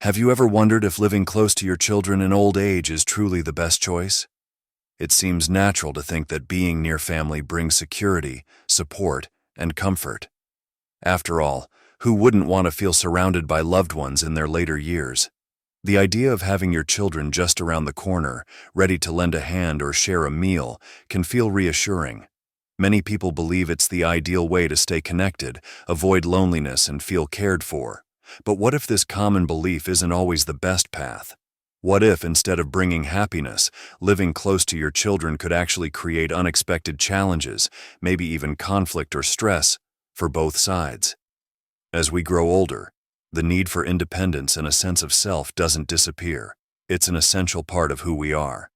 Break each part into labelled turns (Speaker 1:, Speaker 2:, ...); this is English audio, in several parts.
Speaker 1: Have you ever wondered if living close to your children in old age is truly the best choice? It seems natural to think that being near family brings security, support, and comfort. After all, who wouldn't want to feel surrounded by loved ones in their later years? The idea of having your children just around the corner, ready to lend a hand or share a meal, can feel reassuring. Many people believe it's the ideal way to stay connected, avoid loneliness, and feel cared for. But what if this common belief isn't always the best path? What if, instead of bringing happiness, living close to your children could actually create unexpected challenges, maybe even conflict or stress, for both sides? As we grow older, the need for independence and a sense of self doesn't disappear. It's an essential part of who we are.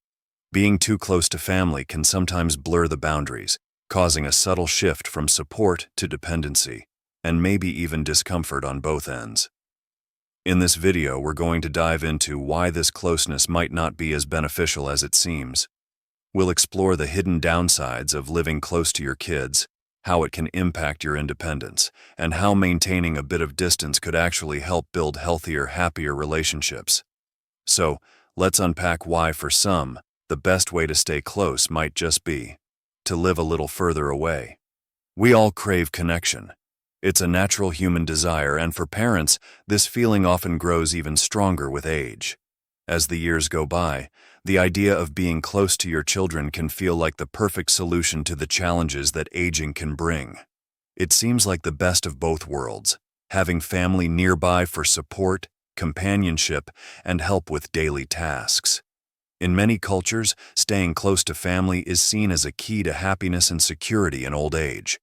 Speaker 1: Being too close to family can sometimes blur the boundaries, causing a subtle shift from support to dependency, and maybe even discomfort on both ends. In this video, we're going to dive into why this closeness might not be as beneficial as it seems. We'll explore the hidden downsides of living close to your kids, how it can impact your independence, and how maintaining a bit of distance could actually help build healthier, happier relationships. So, let's unpack why, for some, the best way to stay close might just be to live a little further away. We all crave connection. It's a natural human desire, and for parents, this feeling often grows even stronger with age. As the years go by, the idea of being close to your children can feel like the perfect solution to the challenges that aging can bring. It seems like the best of both worlds, having family nearby for support, companionship, and help with daily tasks. In many cultures, staying close to family is seen as a key to happiness and security in old age.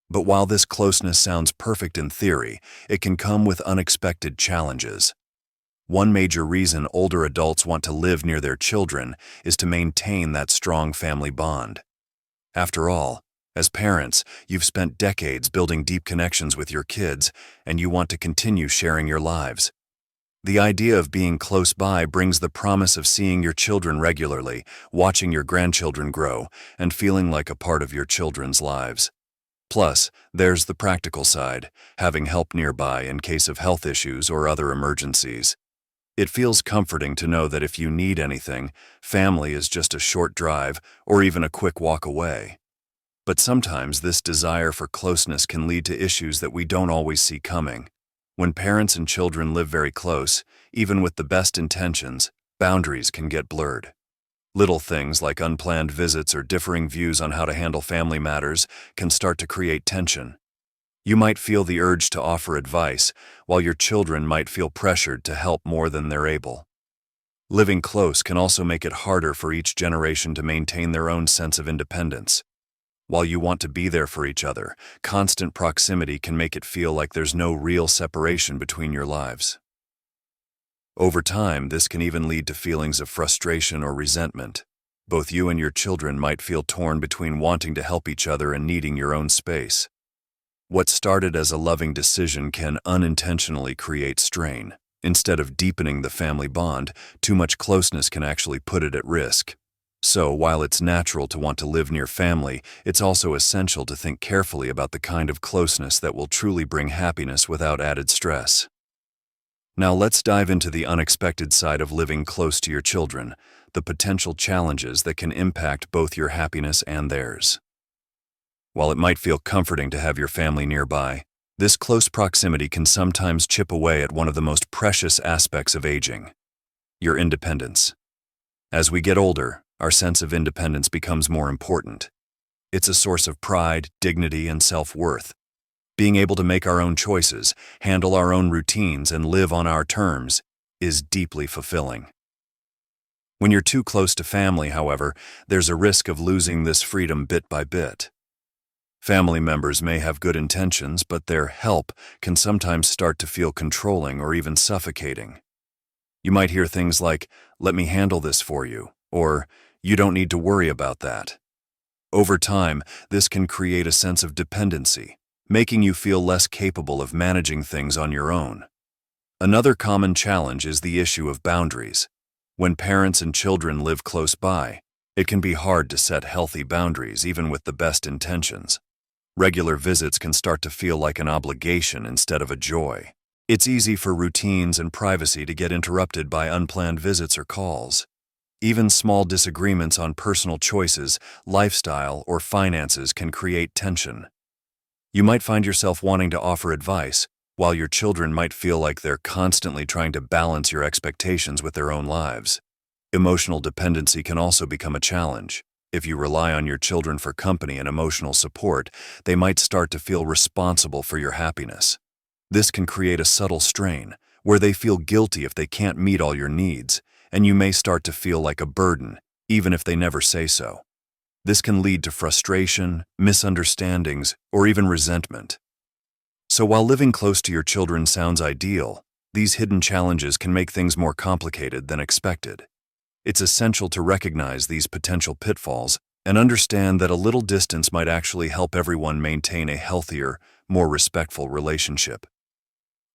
Speaker 1: But while this closeness sounds perfect in theory, it can come with unexpected challenges. One major reason older adults want to live near their children is to maintain that strong family bond. After all, as parents, you've spent decades building deep connections with your kids, and you want to continue sharing your lives. The idea of being close by brings the promise of seeing your children regularly, watching your grandchildren grow, and feeling like a part of your children's lives. Plus, there's the practical side, having help nearby in case of health issues or other emergencies. It feels comforting to know that if you need anything, family is just a short drive or even a quick walk away. But sometimes this desire for closeness can lead to issues that we don't always see coming. When parents and children live very close, even with the best intentions, boundaries can get blurred. Little things like unplanned visits or differing views on how to handle family matters can start to create tension. You might feel the urge to offer advice, while your children might feel pressured to help more than they're able. Living close can also make it harder for each generation to maintain their own sense of independence. While you want to be there for each other, constant proximity can make it feel like there's no real separation between your lives. Over time, this can even lead to feelings of frustration or resentment. Both you and your children might feel torn between wanting to help each other and needing your own space. What started as a loving decision can unintentionally create strain. Instead of deepening the family bond, too much closeness can actually put it at risk. So, while it's natural to want to live near family, it's also essential to think carefully about the kind of closeness that will truly bring happiness without added stress. Now let's dive into the unexpected side of living close to your children, the potential challenges that can impact both your happiness and theirs. While it might feel comforting to have your family nearby, this close proximity can sometimes chip away at one of the most precious aspects of aging: your independence. As we get older, our sense of independence becomes more important. It's a source of pride, dignity, and self-worth. Being able to make our own choices, handle our own routines, and live on our terms is deeply fulfilling. When you're too close to family, however, there's a risk of losing this freedom bit by bit. Family members may have good intentions, but their help can sometimes start to feel controlling or even suffocating. You might hear things like, "Let me handle this for you," or "You don't need to worry about that." Over time, this can create a sense of dependency, making you feel less capable of managing things on your own. Another common challenge is the issue of boundaries. When parents and children live close by, it can be hard to set healthy boundaries even with the best intentions. Regular visits can start to feel like an obligation instead of a joy. It's easy for routines and privacy to get interrupted by unplanned visits or calls. Even small disagreements on personal choices, lifestyle, or finances can create tension. You might find yourself wanting to offer advice, while your children might feel like they're constantly trying to balance your expectations with their own lives. Emotional dependency can also become a challenge. If you rely on your children for company and emotional support, they might start to feel responsible for your happiness. This can create a subtle strain, where they feel guilty if they can't meet all your needs, and you may start to feel like a burden, even if they never say so. This can lead to frustration, misunderstandings, or even resentment. So while living close to your children sounds ideal, these hidden challenges can make things more complicated than expected. It's essential to recognize these potential pitfalls and understand that a little distance might actually help everyone maintain a healthier, more respectful relationship.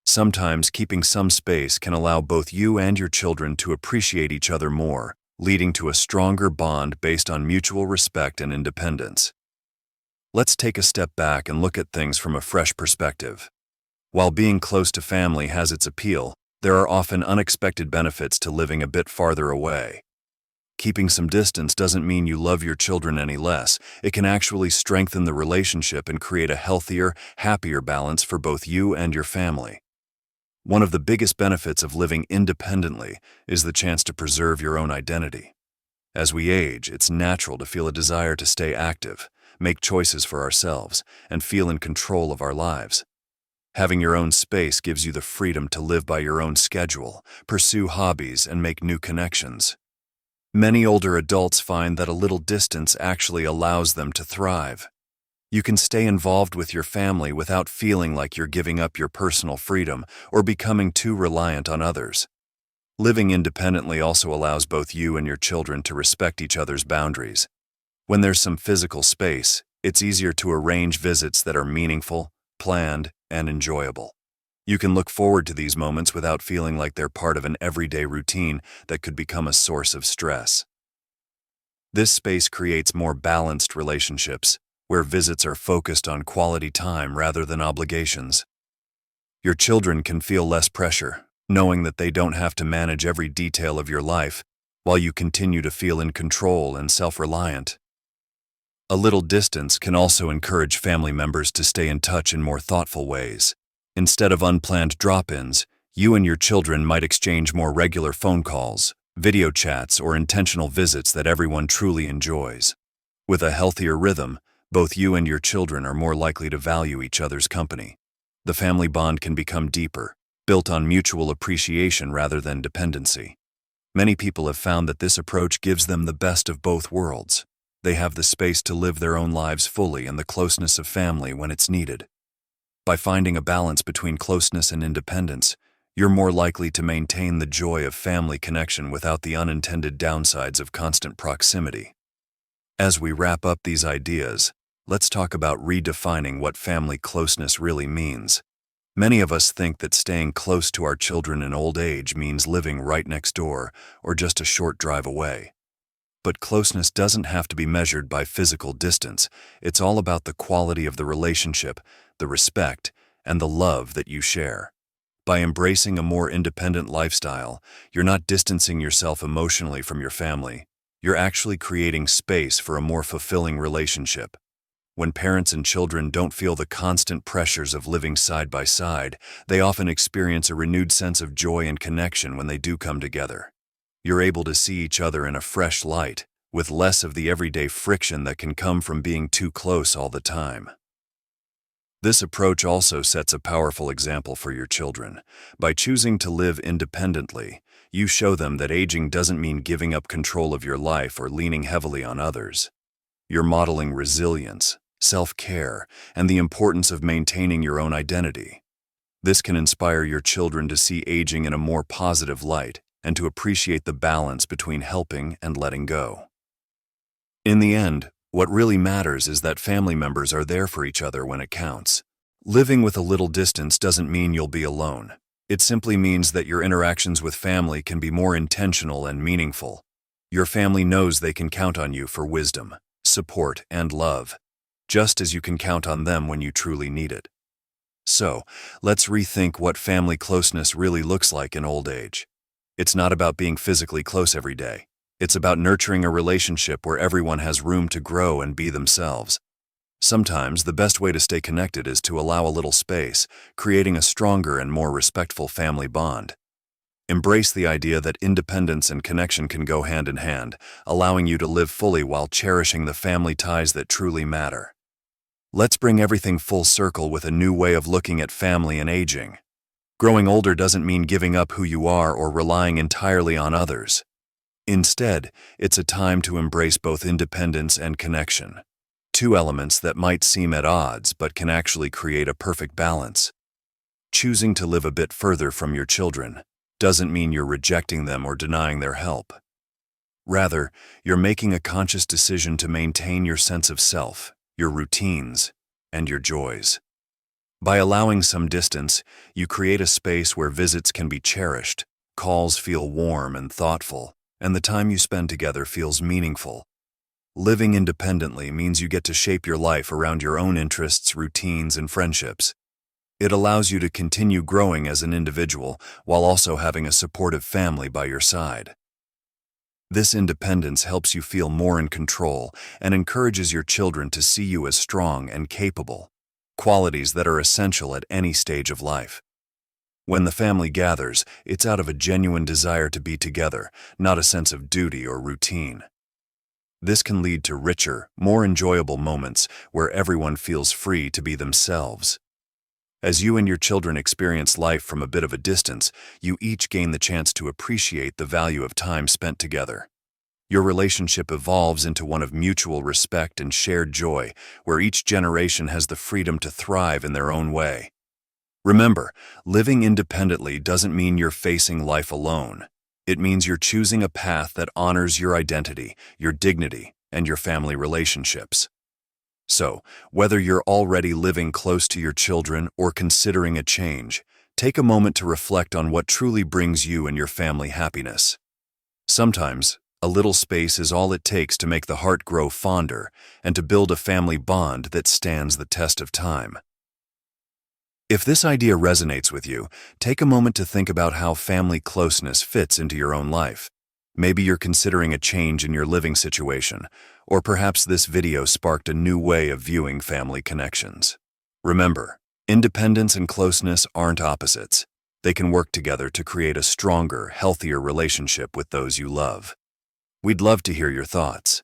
Speaker 1: Sometimes keeping some space can allow both you and your children to appreciate each other more, leading to a stronger bond based on mutual respect and independence. Let's take a step back and look at things from a fresh perspective. While being close to family has its appeal, there are often unexpected benefits to living a bit farther away. Keeping some distance doesn't mean you love your children any less. It can actually strengthen the relationship and create a healthier, happier balance for both you and your family. One of the biggest benefits of living independently is the chance to preserve your own identity. As we age, it's natural to feel a desire to stay active, make choices for ourselves, and feel in control of our lives. Having your own space gives you the freedom to live by your own schedule, pursue hobbies, and make new connections. Many older adults find that a little distance actually allows them to thrive. You can stay involved with your family without feeling like you're giving up your personal freedom or becoming too reliant on others. Living independently also allows both you and your children to respect each other's boundaries. When there's some physical space, it's easier to arrange visits that are meaningful, planned, and enjoyable. You can look forward to these moments without feeling like they're part of an everyday routine that could become a source of stress. This space creates more balanced relationships, where visits are focused on quality time rather than obligations. Your children can feel less pressure, knowing that they don't have to manage every detail of your life, while you continue to feel in control and self-reliant. A little distance can also encourage family members to stay in touch in more thoughtful ways. Instead of unplanned drop-ins, you and your children might exchange more regular phone calls, video chats, or intentional visits that everyone truly enjoys. With a healthier rhythm, both you and your children are more likely to value each other's company. The family bond can become deeper, built on mutual appreciation rather than dependency. Many people have found that this approach gives them the best of both worlds. They have the space to live their own lives fully and the closeness of family when it's needed. By finding a balance between closeness and independence, you're more likely to maintain the joy of family connection without the unintended downsides of constant proximity. As we wrap up these ideas, let's talk about redefining what family closeness really means. Many of us think that staying close to our children in old age means living right next door or just a short drive away. But closeness doesn't have to be measured by physical distance. It's all about the quality of the relationship, the respect, and the love that you share. By embracing a more independent lifestyle, you're not distancing yourself emotionally from your family. You're actually creating space for a more fulfilling relationship. When parents and children don't feel the constant pressures of living side by side, they often experience a renewed sense of joy and connection when they do come together. You're able to see each other in a fresh light, with less of the everyday friction that can come from being too close all the time. This approach also sets a powerful example for your children. By choosing to live independently, you show them that aging doesn't mean giving up control of your life or leaning heavily on others. You're modeling resilience, self-care, and the importance of maintaining your own identity. This can inspire your children to see aging in a more positive light and to appreciate the balance between helping and letting go. In the end, what really matters is that family members are there for each other when it counts. Living with a little distance doesn't mean you'll be alone. It simply means that your interactions with family can be more intentional and meaningful. Your family knows they can count on you for wisdom, support, and love, just as you can count on them when you truly need it. So, let's rethink what family closeness really looks like in old age. It's not about being physically close every day. It's about nurturing a relationship where everyone has room to grow and be themselves. Sometimes the best way to stay connected is to allow a little space, creating a stronger and more respectful family bond. Embrace the idea that independence and connection can go hand in hand, allowing you to live fully while cherishing the family ties that truly matter. Let's bring everything full circle with a new way of looking at family and aging. Growing older doesn't mean giving up who you are or relying entirely on others. Instead, it's a time to embrace both independence and connection, two elements that might seem at odds but can actually create a perfect balance. Choosing to live a bit further from your children doesn't mean you're rejecting them or denying their help. Rather, you're making a conscious decision to maintain your sense of self, your routines, and your joys. By allowing some distance, you create a space where visits can be cherished, calls feel warm and thoughtful, and the time you spend together feels meaningful. Living independently means you get to shape your life around your own interests, routines, and friendships. It allows you to continue growing as an individual while also having a supportive family by your side. This independence helps you feel more in control and encourages your children to see you as strong and capable, qualities that are essential at any stage of life. When the family gathers, it's out of a genuine desire to be together, not a sense of duty or routine. This can lead to richer, more enjoyable moments where everyone feels free to be themselves. As you and your children experience life from a bit of a distance, you each gain the chance to appreciate the value of time spent together. Your relationship evolves into one of mutual respect and shared joy, where each generation has the freedom to thrive in their own way. Remember, living independently doesn't mean you're facing life alone. It means you're choosing a path that honors your identity, your dignity, and your family relationships. So, whether you're already living close to your children or considering a change, take a moment to reflect on what truly brings you and your family happiness. Sometimes, a little space is all it takes to make the heart grow fonder and to build a family bond that stands the test of time. If this idea resonates with you, take a moment to think about how family closeness fits into your own life. Maybe you're considering a change in your living situation, or perhaps this video sparked a new way of viewing family connections. Remember, independence and closeness aren't opposites. They can work together to create a stronger, healthier relationship with those you love. We'd love to hear your thoughts.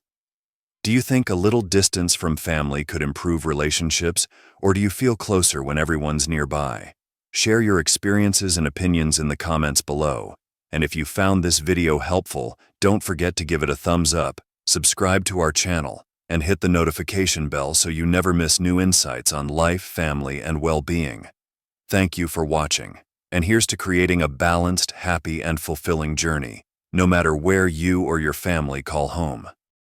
Speaker 1: Do you think a little distance from family could improve relationships, or do you feel closer when everyone's nearby? Share your experiences and opinions in the comments below. And if you found this video helpful, don't forget to give it a thumbs up, subscribe to our channel, and hit the notification bell so you never miss new insights on life, family, and well-being. Thank you for watching, and here's to creating a balanced, happy, and fulfilling journey, no matter where you or your family call home.